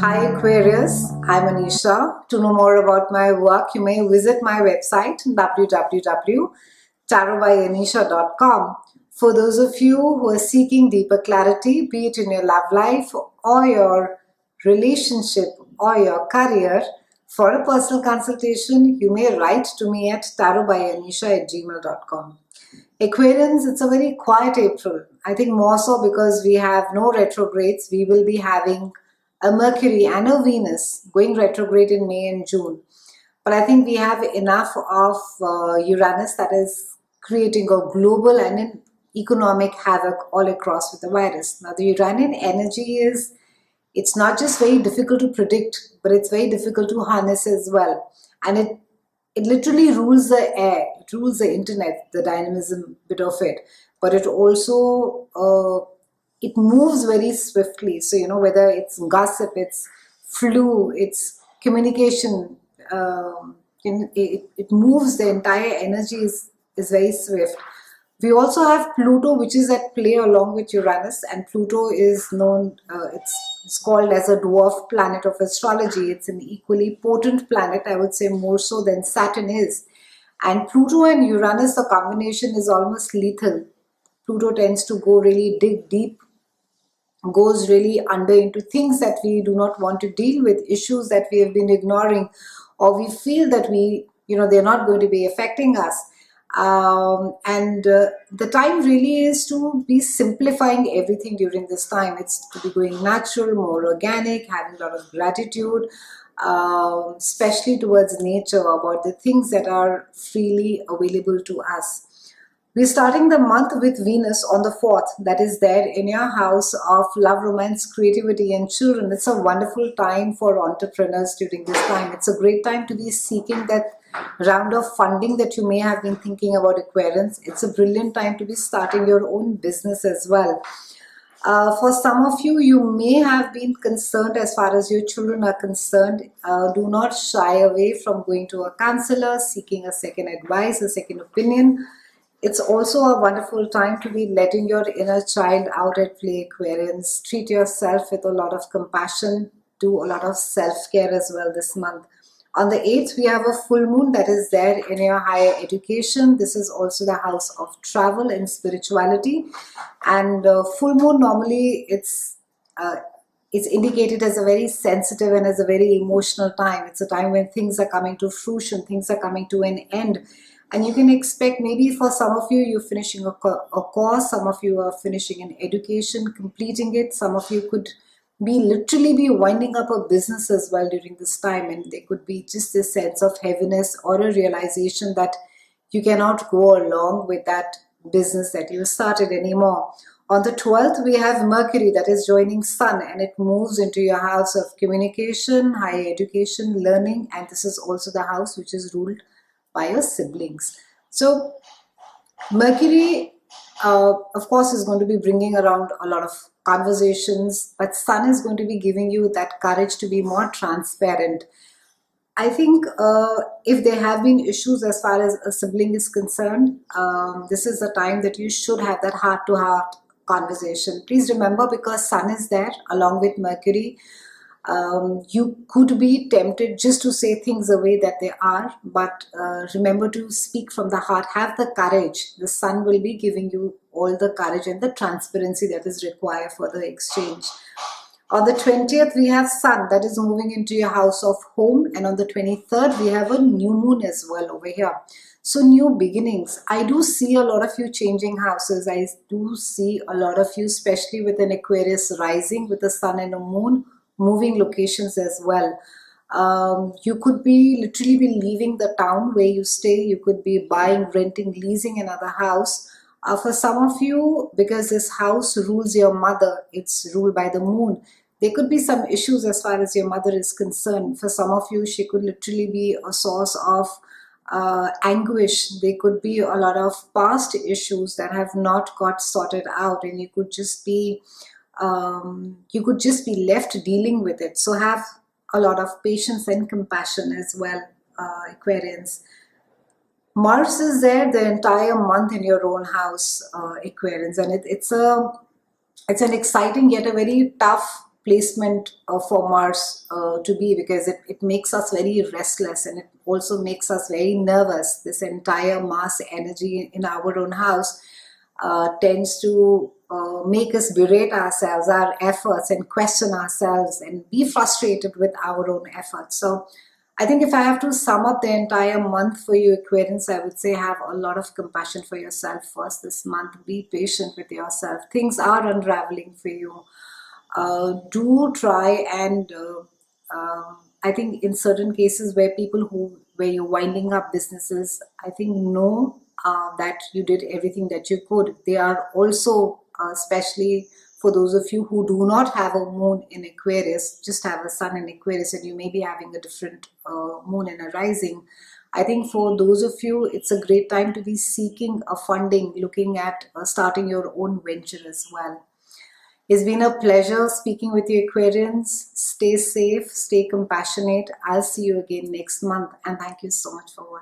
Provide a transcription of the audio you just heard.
Hi Aquarius, I'm Anisha. To know more about my work, you may visit my website www.tarotbyanisha.com. For those of you who are seeking deeper clarity, be it in your love life or your relationship or your career, for a personal consultation, you may write to me at tarotbyanisha@gmail.com. Aquarians, it's a very quiet April. I think more so because we have no retrogrades. We will be having a Mercury and a Venus going retrograde in May and June. But I think we have enough of Uranus that is creating a global and an economic havoc all across with the virus. Now, the Uranian energy it's not just very difficult to predict, but it's very difficult to harness as well. And it literally rules the air, it rules the internet, the dynamism bit of it. But it also it moves very swiftly. So whether it's gossip, it's flu, it's communication, it moves. The entire energy is very swift. We also have Pluto, which is at play along with Uranus, and Pluto is known, it's called as a dwarf planet of astrology. It's an equally potent planet, I would say more so than Saturn is. And Pluto and Uranus, the combination is almost lethal. Pluto tends to go really dig deep, goes really under into things that we do not want to deal with, issues that we have been ignoring, or we feel that they're not going to be affecting us. And the time really is to be simplifying everything during this time. It's to be going natural, more organic, having a lot of gratitude, especially towards nature, about the things that are freely available to us. We're starting the month with Venus on the 4th, that is there in your house of love, romance, creativity, and children. It's a wonderful time for entrepreneurs during this time. It's a great time to be seeking that round of funding that you may have been thinking about, Aquarians. It's a brilliant time to be starting your own business as well. For some of you, you may have been concerned as far as your children are concerned. Do not shy away from going to a counselor, seeking a second advice, a second opinion. It's also a wonderful time to be letting your inner child out at play, Aquarians. Treat yourself with a lot of compassion. Do a lot of self-care as well this month. On the 8th, we have a full moon that is there in your higher education. This is also the house of travel and spirituality. And full moon, normally it's indicated as a very sensitive and as a very emotional time. It's a time when things are coming to fruition, things are coming to an end. And you can expect, maybe for some of you, you're finishing a course, some of you are finishing an education, completing it. Some of you could literally be winding up a business as well during this time. And there could be just this sense of heaviness or a realization that you cannot go along with that business that you started anymore. On the 12th, we have Mercury that is joining Sun, and it moves into your house of communication, higher education, learning. And this is also the house which is ruled by your siblings. So Mercury, of course, is going to be bringing around a lot of conversations, but Sun is going to be giving you that courage to be more transparent. I think if there have been issues as far as a sibling is concerned, this is the time that you should have that heart-to-heart conversation. Please remember, because Sun is there along with Mercury, you could be tempted just to say things the way that they are, but remember to speak from the heart. Have the courage. The Sun will be giving you all the courage and the transparency that is required for the exchange. On the 20th, we have Sun that is moving into your house of home, and on the 23rd, we have a new moon as well over here. So new beginnings. I do see a lot of you changing houses. I do see a lot of you, especially with an Aquarius rising, with a Sun and a moon, moving locations as well. You could literally be leaving the town where you stay. You could be buying, renting, leasing another house. For some of you, because this house rules your mother, it's ruled by the moon, there could be some issues as far as your mother is concerned. For some of you, she could literally be a source of anguish. There could be a lot of past issues that have not got sorted out, and you could just be left dealing with it. So have a lot of patience and compassion as well, Aquarians. Mars is there the entire month in your own house, Aquarians, and it's an exciting yet a very tough placement for Mars to be, because it makes us very restless, and it also makes us very nervous. This entire Mars energy in our own house tends to make us berate ourselves, our efforts, and question ourselves and be frustrated with our own efforts. So I think if I have to sum up the entire month for you, Aquarians, I would say have a lot of compassion for yourself first this month. Be patient with yourself. Things are unraveling for you. Do try and I think in certain cases where you're winding up businesses, I think know that you did everything that you could. They are also, especially for those of you who do not have a moon in Aquarius, just have a sun in Aquarius, and you may be having a different moon in a rising. I think for those of you, it's a great time to be seeking a funding, looking at starting your own venture as well. It's been a pleasure speaking with you, Aquarians. Stay safe, stay compassionate. I'll see you again next month, and thank you so much for watching.